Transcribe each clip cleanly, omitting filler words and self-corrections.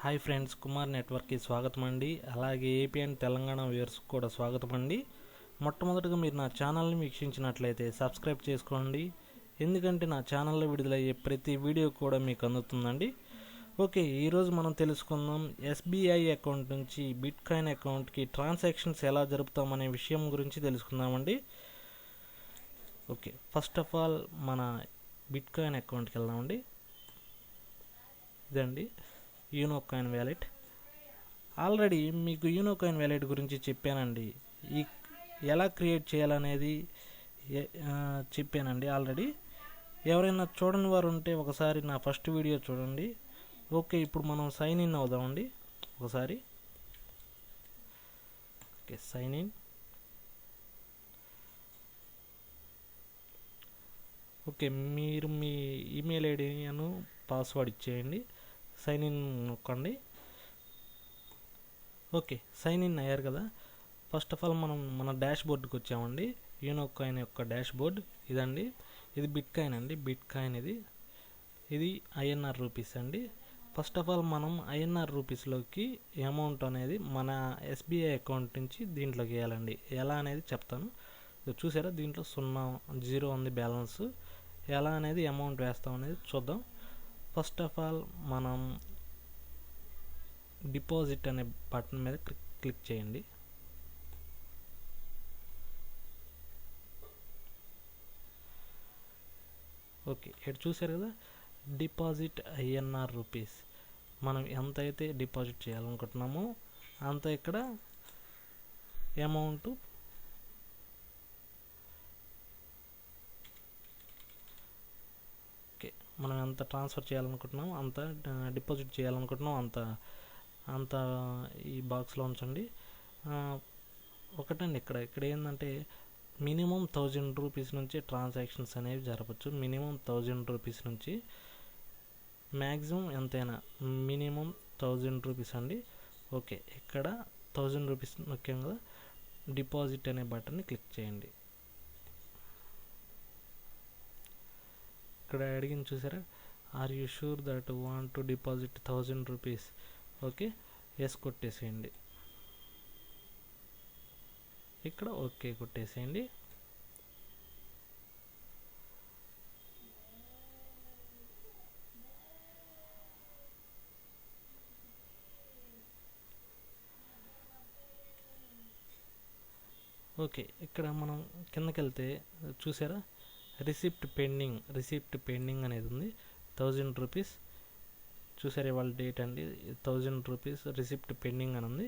Hi friends, Kumar నెట్వర్క్కి స్వాగతం అండి. అలాగే ఏపీ అండ్ తెలంగాణ వ్యూవర్స్కి కూడా స్వాగతం అండి. మొట్టమొదటిగా మీరు నా ఛానల్ని వీక్షించినట్లయితే సబ్స్క్రైబ్ చేసుకోండి, ఎందుకంటే నా ఛానల్లో విడుదలయ్యే ప్రతి వీడియో కూడా మీకు అందుతుందండి. ఓకే, ఈరోజు మనం తెలుసుకుందాం ఎస్బీఐ అకౌంట్ నుంచి బిట్ కాయిన్ అకౌంట్కి ట్రాన్సాక్షన్స్ ఎలా జరుపుతామనే విషయం గురించి తెలుసుకుందామండి. ఓకే, ఫస్ట్ ఆఫ్ ఆల్ మన బిట్ కాయిన్ అకౌంట్కి వెళ్దామండి. ఇదండి యూనో కాయిన్ వ్యాలెట్. ఆల్రెడీ మీకు యూనో కాయిన్ వ్యాలెట్ గురించి చెప్పానండి. ఈ ఎలా క్రియేట్ చేయాలనేది చెప్పానండి ఆల్రెడీ. ఎవరైనా చూడని వారు ఉంటే ఒకసారి నా ఫస్ట్ వీడియో చూడండి. ఓకే, ఇప్పుడు మనం సైన్ ఇన్ అవుదామండి ఒకసారి. Okay, sign in. ఓకే, మీరు మీ ఈమెయిల్ ఐడిను పాస్వర్డ్ ఇచ్చేయండి. సైన్ ఇన్ నొక్కండి. ఓకే, సైన్ ఇన్ అయ్యారు కదా. ఫస్ట్ ఆఫ్ ఆల్ మనం మన డాష్ బోర్డ్కి వచ్చామండి. యూనో కాయిన్ యొక్క డాష్ బోర్డ్ ఇదండి. ఇది బిట్ కాయిన్ అండి. బిట్ కాయిన్ ఇది ఐఎన్ఆర్ రూపీస్ అండి. ఫస్ట్ ఆఫ్ ఆల్ మనం ఐఎన్ఆర్ రూపీస్లోకి అమౌంట్ అనేది మన ఎస్బీఐ అకౌంట్ నుంచి దీంట్లోకి వేయాలండి. ఎలా అనేది చెప్తాను. చూసారా, దీంట్లో 0 ఉంది బ్యాలెన్స్. ఎలా అనేది అమౌంట్ వేస్తాం అనేది చూద్దాం. ఫస్ట్ ఆఫ్ ఆల్ మనం డిపాజిట్ అనే బటన్ మీద క్లిక్ చేయండి. ఓకే, ఇక్కడ చూసారు కదా, డిపాజిట్ ఐఎన్ఆర్ రూపీస్. మనం ఎంత అయితే డిపాజిట్ చేయాలనుకుంటున్నామో అంత ఇక్కడ అమౌంట్ మనం ఎంత ట్రాన్స్ఫర్ చేయాలనుకుంటున్నాం, అంత డిపాజిట్ చేయాలనుకుంటున్నాం, అంత ఈ బాక్స్లో ఉంచండి. ఒకటండి, ఇక్కడ ఏంటంటే మినిమం 1000 రూపీస్ నుంచి ట్రాన్సాక్షన్స్ అనేవి జరపచ్చు. మినిమం 1000 రూపీస్ నుంచి, మ్యాక్సిమం ఎంతైనా మినిమం 1000 రూపీస్ అండి. ఓకే, ఇక్కడ 1000 రూపీస్ నొక్కాం కదా, డిపాజిట్ అనే బటన్ని క్లిక్ చేయండి. ఇక్కడ అడిగింది చూసారా, are you sure that want to deposit 1000 rupees. Okay, yes కొట్టేసేయండి. ఇక్కడ ఓకే కొట్టేసేయండి. ఓకే, ఇక్కడ మనం కిందకి వెళ్తే చూసారా, రిసిప్ట్ పెండింగ్ అనేది ఉంది. 1000 రూపీస్ చూసారు, ఇవాళ డేట్ అండి. 1000 రూపీస్ రిసిప్ట్ పెండింగ్ అని ఉంది.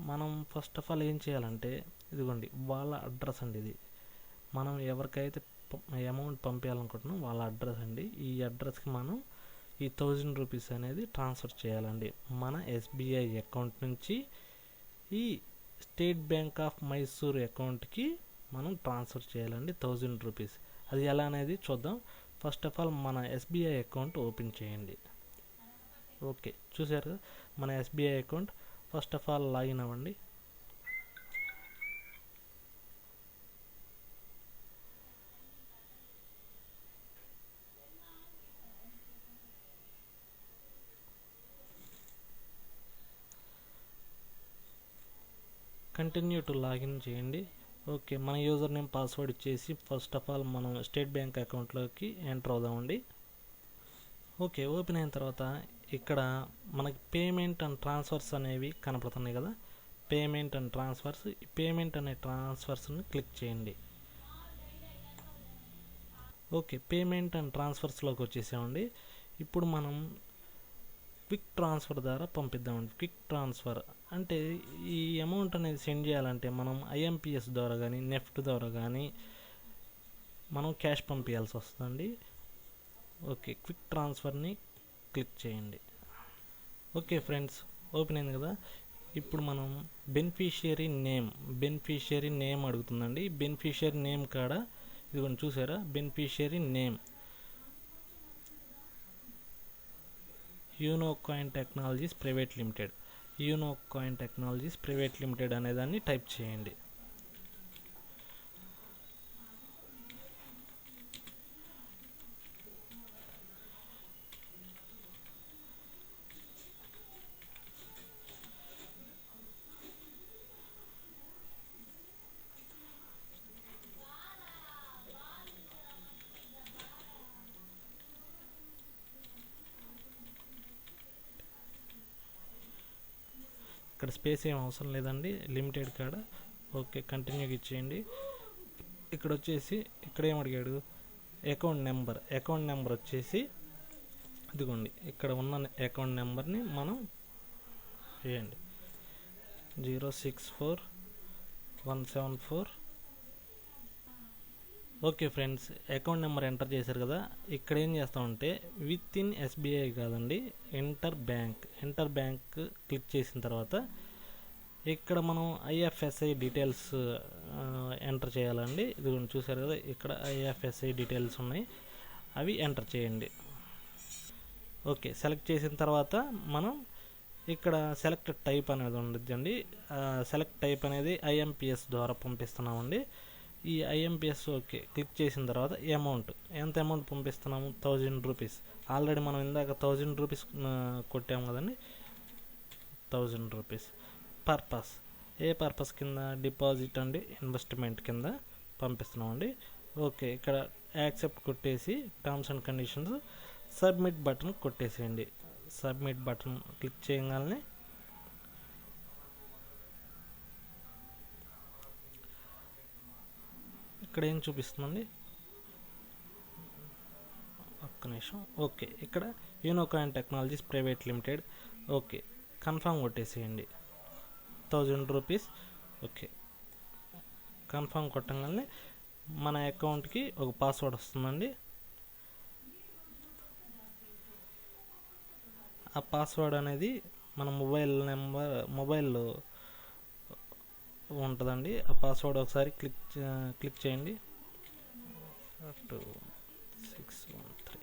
మనం ఫస్ట్ ఆఫ్ ఆల్ ఏం చేయాలంటే, ఇదిగోండి వాళ్ళ అడ్రస్ అండి. ఇది మనం ఎవరికైతే అమౌంట్ పంపించాలనుకుంటున్నాం వాళ్ళ అడ్రస్ అండి. ఈ అడ్రస్కి మనం ఈ 1000 రూపీస్ అనేది ట్రాన్స్ఫర్ చేయాలండి. మన ఎస్బీఐ అకౌంట్ నుంచి ఈ స్టేట్ బ్యాంక్ ఆఫ్ మైసూర్ అకౌంట్కి మనం ట్రాన్స్ఫర్ చేయాలండి 1000 రూపీస్. అది ఎలా అనేది చూద్దాం. ఫస్ట్ ఆఫ్ ఆల్ మన ఎస్బీఐ అకౌంట్ ఓపెన్ చేయండి. ఓకే, చూసారు మన SBI account. First of all login అవ్వండి. కంటిన్యూ టు లాగిన్ చేయండి. ఓకే, మన యూజర్ నేమ్ పాస్వర్డ్ ఇచ్చేసి ఫస్ట్ ఆఫ్ ఆల్ మనం స్టేట్ బ్యాంక్ అకౌంట్లోకి ఎంటర్ అవుదామండి. ఓకే, ఓపెన్ అయిన తర్వాత ఇక్కడ మనకి పేమెంట్ అండ్ ట్రాన్స్ఫర్స్ అనేవి కనపడుతున్నాయి కదా. పేమెంట్ అండ్ ట్రాన్స్ఫర్స్, పేమెంట్ అనే ట్రాన్స్ఫర్స్ని క్లిక్ చేయండి. ఓకే, పేమెంట్ అండ్ ట్రాన్స్ఫర్స్లోకి వచ్చేసామండి. ఇప్పుడు మనం క్విక్ ట్రాన్స్ఫర్ ద్వారా పంపిద్దామండి. క్విక్ ట్రాన్స్ఫర్ అంటే ఈ అమౌంట్ అనేది సెండ్ చేయాలంటే మనం ఐఎంపిఎస్ ద్వారా కానీ నెఫ్ట్ ద్వారా కానీ మనం క్యాష్ పంపించాల్సి వస్తుందండి. ఓకే, క్విక్ ట్రాన్స్ఫర్ని క్లిక్ చేయండి. ఓకే ఫ్రెండ్స్, ఓపెన్ అయింది కదా. ఇప్పుడు మనం బెనిఫిషియరీ నేమ్ అడుగుతుందండి. బెనిఫిషియరీ నేమ్ కాడ ఇదిగోండి చూసారా, beneficiary name you know coin technologies private limited. You know coin technologies private limited అనేదాన్ని టైప్ చేయండి. ఇక్కడ స్పేస్ ఏం అవసరం లేదండి, లిమిటెడ్ కాడ. ఓకే, కంటిన్యూగా ఇచ్చేయండి. ఇక్కడ వచ్చేసి ఇక్కడ ఏం అడిగాడు, అకౌంట్ నెంబర్ వచ్చేసి ఇదిగోండి, ఇక్కడ ఉన్న అకౌంట్ నెంబర్ని మనం వేయండి. 064174. Okay friends, account number enter చేశారు కదా. ఇక్కడ ఏం చేస్తామంటే విత్ ఇన్ ఎస్బీఐ కాదండి, ఎంటర్ బ్యాంక్ క్లిక్ చేసిన తర్వాత ఇక్కడ మనం ఐఎఫ్ఎస్ఐ డీటెయిల్స్ ఎంటర్ చేయాలండి. ఇది చూసారు కదా, ఇక్కడ ఐఎఫ్ఎస్ఐ డీటెయిల్స్ ఉన్నాయి, అవి ఎంటర్ చేయండి. ఓకే, సెలెక్ట్ చేసిన తర్వాత మనం ఇక్కడ సెలెక్ట్ టైప్ అనేది ఉండద్దండి. సెలెక్ట్ టైప్ అనేది ఐఎంపిఎస్ ద్వారా పంపిస్తున్నామండి. ఈ ఐఎంపిఎస్ ఓకే క్లిక్ చేసిన తర్వాత ఎంత అమౌంట్ పంపిస్తున్నాము, 1000 రూపీస్. ఆల్రెడీ మనం ఇందాక 1000 రూపీస్ కొట్టాము కదండి, 1000 రూపీస్. పర్పస్ ఏ పర్పస్ కింద, డిపాజిట్ అండి ఇన్వెస్ట్మెంట్ కింద పంపిస్తున్నామండి. ఓకే, ఇక్కడ యాక్సెప్ట్ కొట్టేసి terms and conditions submit button కొట్టేసేయండి. సబ్మిట్ బటన్ క్లిక్ చేయగానే ఇక్కడ ఏం చూపిస్తుందండి, ఒక్క నిమిషం. ఓకే, ఇక్కడ Unocoin technologies private limited. Okay, confirm కొట్టేసేయండి, 1000 రూపీస్. ఓకే, కన్ఫర్మ్ కొట్టగానే మన అకౌంట్కి ఒక పాస్వర్డ్ వస్తుందండి. ఆ పాస్వర్డ్ అనేది మన మొబైల్లో ఉంటుందండి. ఆ పాస్వర్డ్ ఒకసారి క్లిక్ చేయండి. 2613.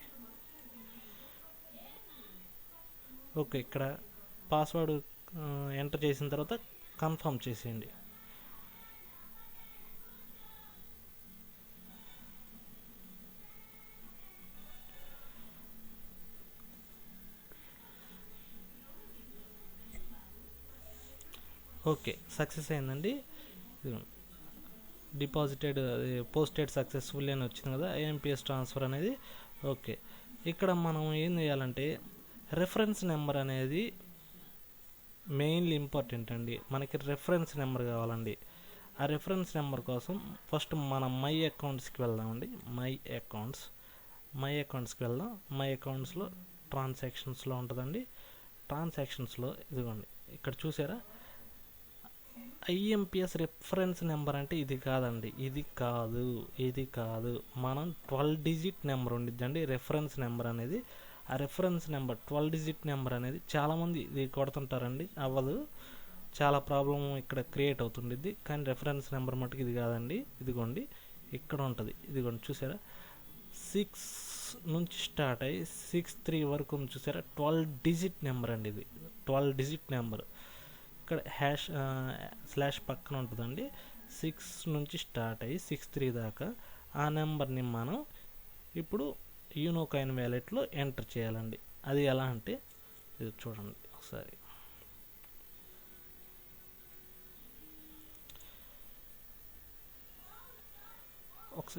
ఓకే, ఇక్కడ పాస్వర్డ్ ఎంటర్ చేసిన తర్వాత కన్ఫర్మ్ చేసేయండి. ఓకే, సక్సెస్ అయిందండి. డిపాజిటెడ్ పోస్టెడ్ సక్సెస్ఫుల్ అని వచ్చింది కదా, ఐఎంపిఎస్ ట్రాన్స్ఫర్ అనేది. ఓకే, ఇక్కడ మనం ఏం చేయాలంటే రెఫరెన్స్ నెంబర్ అనేది మెయిన్లీ ఇంపార్టెంట్ అండి. మనకి రెఫరెన్స్ నెంబర్ కావాలండి. ఆ రెఫరెన్స్ నెంబర్ కోసం ఫస్ట్ మనం మై అకౌంట్స్కి వెళ్దామండి. మై అకౌంట్స్కి వెళ్దాం. మై అకౌంట్స్లో ట్రాన్సాక్షన్స్లో ఉంటుందండి. ట్రాన్సాక్షన్స్లో ఇదిగోండి, ఇక్కడ చూసారా, ఐఎంపిఎస్ రెఫరెన్స్ నెంబర్ అంటే ఇది కాదండి, ఇది కాదు. మనం 12 డిజిట్ నెంబర్ ఉండిద్దండి రెఫరెన్స్ నెంబర్ అనేది. ఆ రెఫరెన్స్ నెంబర్ 12 డిజిట్ నెంబర్ అనేది చాలామంది ఇది కొడుతుంటారండి, అవ్వదు, చాలా ప్రాబ్లం ఇక్కడ క్రియేట్ అవుతుండిద్ది. కానీ రెఫరెన్స్ నెంబర్ మటుకు ఇది కాదండి. ఇదిగోండి, ఇక్కడ ఉంటుంది, ఇదిగోండి చూసారా, 6 నుంచి స్టార్ట్ అయ్యి 63 వరకు ఉంది చూసారా, 12 డిజిట్ నెంబర్ అండి ఇది. 12 డిజిట్ నెంబర్ ఇక్కడ స్లాష్ పక్కన ఉంటుందండి. 6 నుంచి స్టార్ట్ అయ్యి 63 దాకా ఆ నెంబర్ని మనం ఇప్పుడు యూనోకాయిన్ వ్యాలెట్లో ఎంటర్ చేయాలండి. అది ఎలా అంటే ఇది చూడండి ఒకసారి.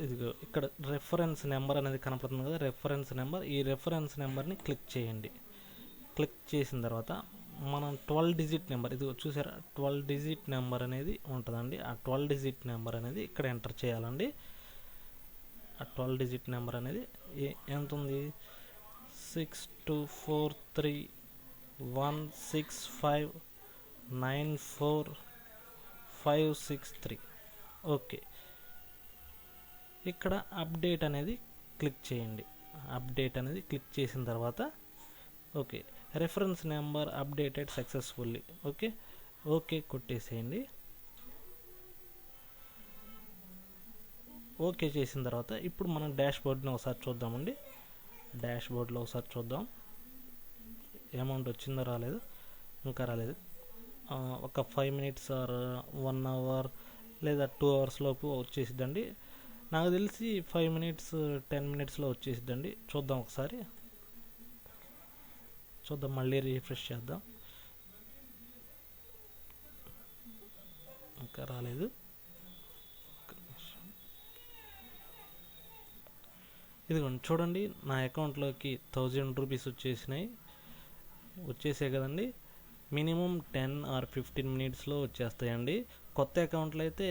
ఇదిగో ఇక్కడ రెఫరెన్స్ నెంబర్ అనేది కనపడుతుంది కదా, రెఫరెన్స్ నెంబర్. ఈ రెఫరెన్స్ నెంబర్ని క్లిక్ చేయండి. క్లిక్ చేసిన తర్వాత మనం 12 డిజిట్ నెంబర్, ఇది చూసారా, 12 డిజిట్ నెంబర్ అనేది ఉంటుందండి. ఆ 12 డిజిట్ నెంబర్ అనేది ఇక్కడ ఎంటర్ చేయాలండి. ఆ 12 డిజిట్ నెంబర్ అనేది ఎంత ఉంది, 624316594563. ఓకే, ఇక్కడ అప్డేట్ అనేది క్లిక్ చేయండి. అప్డేట్ అనేది క్లిక్ చేసిన తర్వాత okay, reference number updated successfully. Okay కొట్టేసేయండి. ఓకే చేసిన తర్వాత ఇప్పుడు మనం డాష్ బోర్డ్ని ఒకసారి చూద్దామండి. డాష్ బోర్డ్లో ఒకసారి చూద్దాం అమౌంట్ వచ్చిందో రాలేదు, ఇంకా రాలేదు. ఒక 5 మినిట్స్ ఆర్ 1 అవర్ లేదా 2 అవర్స్ లోపు వచ్చేసిద్దండి. నాకు తెలిసి 5 మినిట్స్ 10 మినిట్స్లో వచ్చేసిద్దండి. చూద్దాం ఒకసారి, చూద్దాం, మళ్ళీ రీఫ్రెష్ చేద్దాం. ఇంకా రాలేదు. ఇదిగోండి చూడండి, నా అకౌంట్లోకి 1000 రూపీస్ వచ్చేసాయి కదండి. మినిమం 10 ఆర్ 15 మినిట్స్లో వచ్చేస్తాయండి. కొత్త అకౌంట్లు అయితే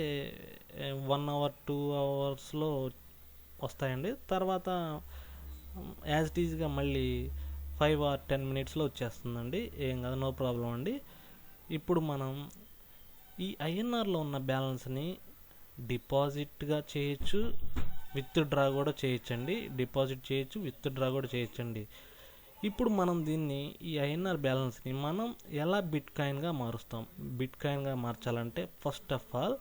1 అవర్ 2 అవర్స్లో వస్తాయండి. తర్వాత యాజ్ ఇట్ ఈజ్గా మళ్ళీ 5 ఆర్ 10 మినిట్స్లో వచ్చేస్తుందండి. ఏం కాదు, నో ప్రాబ్లం అండి. ఇప్పుడు మనం ఈ ఐఎన్ఆర్లో ఉన్న బ్యాలెన్స్ని డిపాజిట్గా చేయొచ్చు, విత్ డ్రా కూడా చేయొచ్చండి. డిపాజిట్ చేయొచ్చు, విత్ డ్రా కూడా చేయొచ్చండి. ఇప్పుడు మనం దీన్ని ఈ ఐఎన్ఆర్ బ్యాలెన్స్ని మనం ఎలా బిట్ కాయిన్గా మారుస్తాం? బిట్ కాయిన్గా మార్చాలంటే ఫస్ట్ ఆఫ్ ఆల్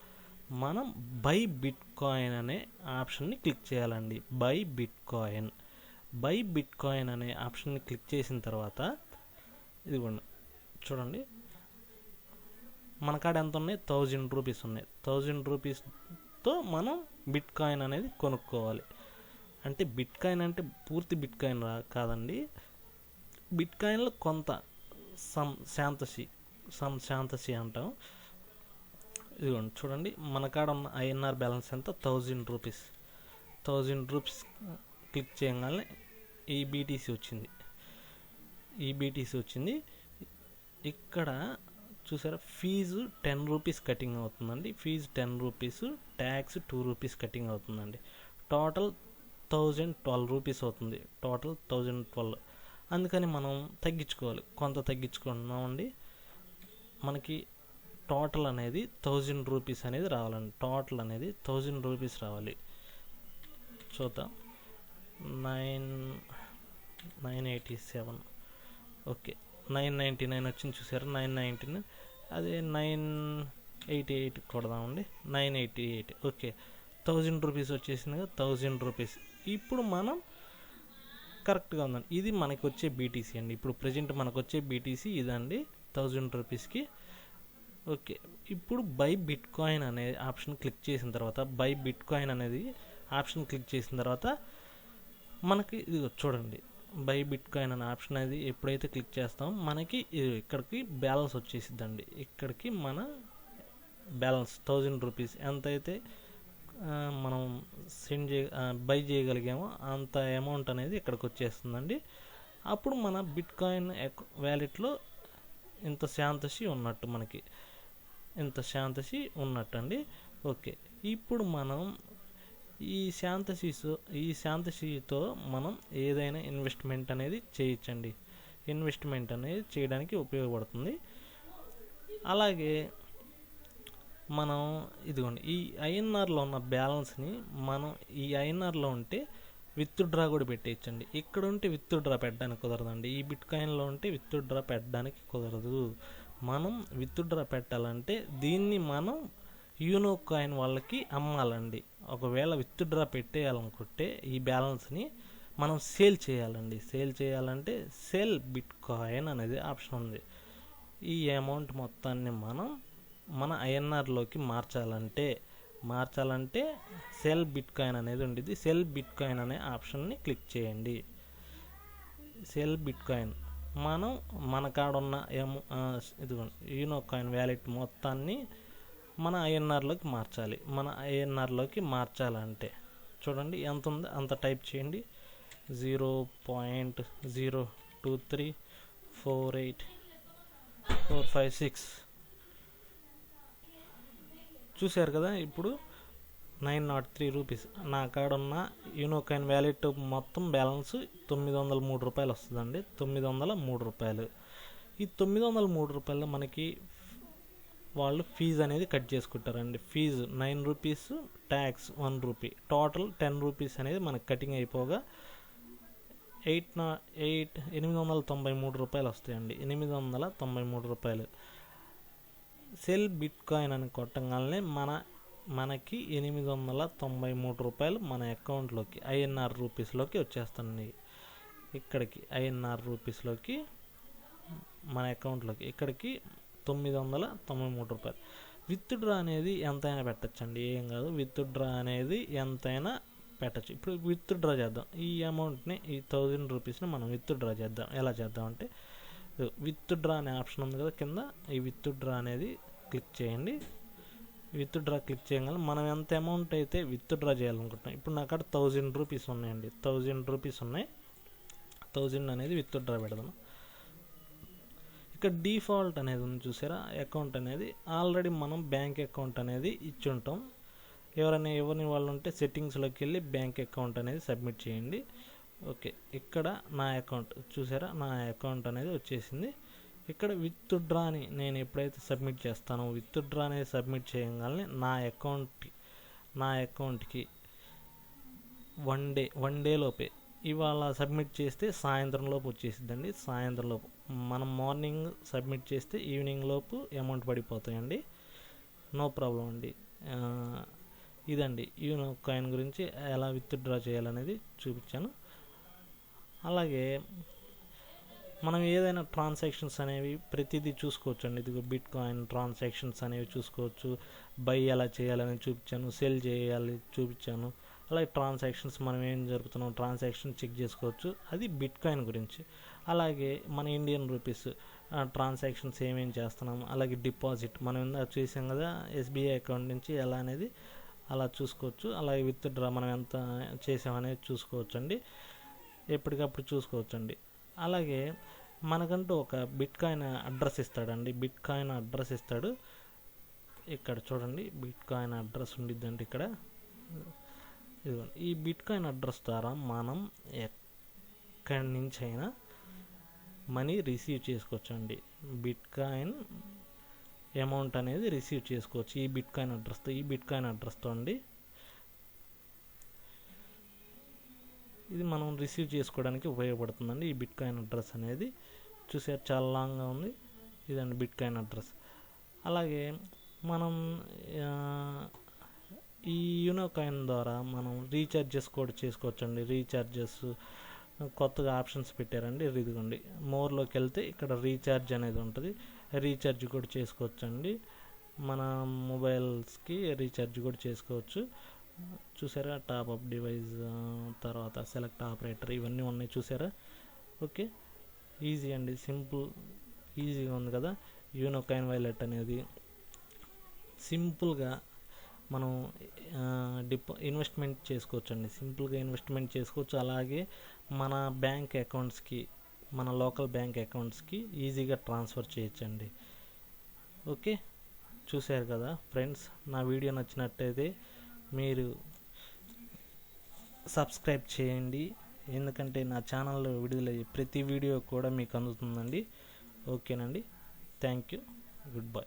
మనం బై బిట్ కాయిన్ అనే ఆప్షన్ని క్లిక్ చేయాలండి. బై బిట్ కాయిన్ అనే ఆప్షన్ని క్లిక్ చేసిన తర్వాత ఇదిగోండి చూడండి, మన కాడ ఎంత ఉన్నాయి? 1000 రూపీస్ ఉన్నాయి. 1000 రూపీస్తో మనం బిట్ కాయిన్ అనేది కొనుక్కోవాలి. అంటే బిట్ కాయిన్ అంటే పూర్తి బిట్ కాయిన్ కాదండి. బిట్ కాయిన్లో కొంత శాంతసి అంటాం. ఇదిగోండి చూడండి, మన కాడ ఉన్న ఐఎన్ఆర్ బ్యాలెన్స్ ఎంత? 1000 రూపీస్. 1000 రూపీస్ క్లిక్ చేయగానే ఈ బీటీసీ వచ్చింది. ఇక్కడ చూసారా, ఫీజు 10 రూపీస్ కటింగ్ అవుతుందండి. Fee 10 rupees, tax 2 rupees cutting అవుతుందండి. టోటల్ 1012 రూపీస్ అవుతుంది. టోటల్ 1012. అందుకని మనం తగ్గించుకోవాలి, కొంత తగ్గించుకున్నామండి. మనకి టోటల్ అనేది 1000 రూపీస్ అనేది రావాలండి. టోటల్ అనేది 1000 రూపీస్ రావాలి. చూద్దాం. 987. ఓకే, 999 వచ్చింది చూసారా, 999. అదే 988 కొడదామండి, 988. ఓకే, 1000 రూపీస్ వచ్చేసింది కదా, 1000 రూపీస్. ఇప్పుడు మనం కరెక్ట్గా ఉందండి. ఇది మనకు వచ్చే బీటీసీ అండి. ఇప్పుడు ప్రజెంట్ మనకు వచ్చే బీటీసీ ఇదండి, 1000 రూపీస్కి. ఓకే, ఇప్పుడు బై బిట్ కాయిన్ అనే ఆప్షన్ క్లిక్ చేసిన తర్వాత, బై బిట్ కాయిన్ అనేది ఆప్షన్ క్లిక్ చేసిన తర్వాత మనకి ఇది చూడండి, బై బిట్ కాయిన్ అనే ఆప్షన్ అనేది ఎప్పుడైతే క్లిక్ చేస్తామో మనకి ఇక్కడికి బ్యాలెన్స్ వచ్చేసిద్దండి. ఇక్కడికి మన బ్యాలెన్స్ 1000 రూపీస్ ఎంతైతే మనం బై చేయగలిగామో అంత అమౌంట్ అనేది ఇక్కడికి వచ్చేస్తుందండి. అప్పుడు మన బిట్ కాయిన్ వ్యాలెట్లో ఇంత శాంతసి ఉన్నట్టు, మనకి ఇంత శాంతసి ఉన్నట్టు అండి. ఓకే, ఇప్పుడు మనం ఈ శాంతసితో మనం ఏదైనా ఇన్వెస్ట్మెంట్ అనేది చేయొచ్చండి. ఇన్వెస్ట్మెంట్ అనేది చేయడానికి ఉపయోగపడుతుంది. అలాగే మనం ఇదిగోండి, ఈ ఐఎన్ఆర్లో ఉన్న బ్యాలెన్స్ని మనం ఈ ఐఎన్ఆర్లో ఉంటే విత్ డ్రా కూడా పెట్టేయచ్చండి. ఇక్కడ ఉంటే విత్ డ్రా పెట్టడానికి కుదరదండి. ఈ బిట్ కాయిన్లో ఉంటే విత్ డ్రా పెట్టడానికి కుదరదు. మనం విత్ డ్రా పెట్టాలంటే దీన్ని మనం యూనో కాయిన్ వాళ్ళకి అమ్మాలండి. ఒకవేళ విత్ డ్రా పెట్టేయాలనుకుంటే ఈ బ్యాలెన్స్ని మనం సేల్ చేయాలండి. సేల్ చేయాలంటే సేల్ బిట్ కాయిన్ అనేది ఆప్షన్ ఉంది. ఈ అమౌంట్ మొత్తాన్ని మనం మన ఐఎన్ఆర్లోకి మార్చాలంటే సెల్ బిట్ కాయిన్ అనేది ఉండేది. సెల్ బిట్ కాయిన్ అనే ఆప్షన్ని క్లిక్ చేయండి. సెల్ బిట్ కాయిన్ మనం మన కాడ ఉన్న ఇదిగోండి యూనో కాయిన్ వ్యాలెట్ మొత్తాన్ని మన ఐఎన్ఆర్లోకి మార్చాలి. మన ఐఎన్ఆర్లోకి మార్చాలంటే చూడండి ఎంత ఉందో అంత టైప్ చేయండి. 0.02348456 చూశారు కదా. ఇప్పుడు 903 రూపీస్ నా కాడ ఉన్న యూనో కాయిన్ వ్యాలెట్ మొత్తం బ్యాలెన్స్ 903 రూపాయలు వస్తుందండి. 903 రూపాయలు. ఈ 903 రూపాయలు మనకి వాళ్ళు ఫీజు అనేది కట్ చేసుకుంటారండి. Fee 9 rupees, tax 1 rupee, total 10 rupees అనేది మనకి కటింగ్ అయిపోగా 893 రూపాయలు వస్తాయండి. 893 రూపాయలు. సెల్ బిట్ కాయిన్ అని కొట్టగానే మనకి 893 రూపాయలు మన అకౌంట్లోకి ఐఎన్ఆర్ రూపీస్లోకి వచ్చేస్తుంది. ఇక్కడికి ఐఎన్ఆర్ రూపీస్లోకి మన అకౌంట్లోకి ఇక్కడికి 993 రూపాయలు. విత్ డ్రా అనేది ఎంతైనా పెట్టచ్చండి, ఏం కాదు. విత్ డ్రా అనేది ఎంతైనా పెట్టచ్చు. ఇప్పుడు విత్ డ్రా చేద్దాం. ఈ అమౌంట్ని, ఈ 1000 రూపీస్ని మనం విత్ డ్రా చేద్దాం. ఎలా చేద్దాం అంటే విత్ డ్రా అనే ఆప్షన్ ఉంది కదా కింద, ఈ విత్ డ్రా అనేది క్లిక్ చేయండి. విత్ డ్రా క్లిక్ చేయగానే మనం ఎంత అమౌంట్ అయితే విత్ డ్రా చేయాలనుకుంటున్నాం. ఇప్పుడు నా కాడ 1000 రూపీస్ ఉన్నాయండి. 1000 రూపీస్ ఉన్నాయి. 1000 అనేది విత్ డ్రా పెడదాం. ఇక్కడ డిఫాల్ట్ అనేది ఉంది చూసారా, అకౌంట్ అనేది ఆల్రెడీ మనం బ్యాంక్ అకౌంట్ అనేది ఇచ్చి ఉంటాం. ఎవరిని వాళ్ళు ఉంటే సెట్టింగ్స్లోకి వెళ్ళి బ్యాంక్ అకౌంట్ అనేది సబ్మిట్ చేయండి. ఓకే, ఇక్కడ నా అకౌంట్ చూసారా, నా అకౌంట్ అనేది వచ్చేసింది. ఇక్కడ విత్డ్రా అని నేను ఎప్పుడైతే సబ్మిట్ చేస్తానో, విత్డ్రా అనేది సబ్మిట్ చేయగానే నా అకౌంట్కి వన్ డే లోపే, ఇవాళ సబ్మిట్ చేస్తే సాయంత్రం లోపు వచ్చేసిద్దండి. సాయంత్రం లోపు, మనం మార్నింగ్ సబ్మిట్ చేస్తే ఈవినింగ్ లోపు అమౌంట్ పడిపోతాయండి. నో ప్రాబ్లం అండి. ఇదండి యూనో కాయిన్ గురించి ఎలా విత్డ్రా చేయాలనేది చూపించాను. అలాగే మనం ఏదైనా ట్రాన్సాక్షన్స్ అనేవి ప్రతిదీ చూసుకోవచ్చు అండి. ఇదిగో బిట్ కాయిన్ ట్రాన్సాక్షన్స్ అనేవి చూసుకోవచ్చు. బై ఎలా చేయాలని చూపించాను, సెల్ చేయాలి చూపించాను. అలాగే ట్రాన్సాక్షన్స్ మనం ఏం జరుపుతున్నాం ట్రాన్సాక్షన్ చెక్ చేసుకోవచ్చు. అది బిట్ కాయిన్ గురించి. అలాగే మన ఇండియన్ రూపీస్ ట్రాన్సాక్షన్స్ ఏమేం చేస్తున్నాం, అలాగే డిపాజిట్ మనం ఇందాక చూసాం కదా ఎస్బీఐ అకౌంట్ నుంచి ఎలా అనేది అలా చూసుకోవచ్చు. అలాగే విత్డ్రా మనం ఎంత చేసామనేది చూసుకోవచ్చు అండి, ఎప్పటికప్పుడు చూసుకోవచ్చు అండి. అలాగే మనకంటూ ఒక బిట్ కాయిన్ అడ్రస్ ఇస్తాడండి, బిట్ కాయిన్ అడ్రస్ ఇస్తాడు. ఇక్కడ చూడండి బిట్ కాయిన్ అడ్రస్ ఉండిద్దండి ఇక్కడ. ఈ బిట్ కాయిన్ అడ్రస్ ద్వారా మనం ఎక్కడి నుంచి అయినా మనీ రిసీవ్ చేసుకోవచ్చు అండి. బిట్ కాయిన్ అమౌంట్ అనేది రిసీవ్ చేసుకోవచ్చు ఈ బిట్ కాయిన్ అడ్రస్తో అండి. ఇది మనం రిసీవ్ చేసుకోవడానికి ఉపయోగపడుతుందండి ఈ బిట్ కాయిన్ అడ్రస్ అనేది. చూసారు చాలా లాంగ్గా ఉంది, ఇదండి బిట్ కాయిన్ అడ్రస్. అలాగే మనం ఈ యూనో కాయిన్ ద్వారా మనం రీఛార్జెస్ కూడా చేసుకోవచ్చండి. రీఛార్జెస్ కొత్తగా ఆప్షన్స్ పెట్టారండి, ఇదిగోండి మోర్లోకి వెళ్తే ఇక్కడ రీఛార్జ్ అనేది ఉంటుంది. రీఛార్జ్ కూడా చేసుకోవచ్చండి, మన మొబైల్స్కి రీఛార్జ్ కూడా చేసుకోవచ్చు. చూసారా టాప్అప్ డివైస్, తర్వాత సెలెక్ట్ ఆపరేటర్, ఇవన్నీ ఉన్నాయి చూసారా. ఓకే, ఈజీ అండి, సింపుల్, ఈజీగా ఉంది కదా యూనో కాయిన్ వాలెట్ అనేది. సింపుల్గా మనం ఇన్వెస్ట్మెంట్ చేసుకోవచ్చు అండి, సింపుల్గా ఇన్వెస్ట్మెంట్ చేసుకోవచ్చు. అలాగే మన బ్యాంక్ అకౌంట్స్కి, మన లోకల్ బ్యాంక్ అకౌంట్స్కి ఈజీగా ట్రాన్స్ఫర్ చేయొచ్చండి. ఓకే, చూశారు కదా ఫ్రెండ్స్. నా వీడియో నచ్చినట్టయితే మీరు సబ్స్క్రైబ్ చేయండి, ఎందుకంటే నా ఛానల్లో విడుదలయ్యే ప్రతి వీడియో కూడా మీకు అందుతుందండి. ఓకేనండి, థ్యాంక్ యూ, గుడ్ బై.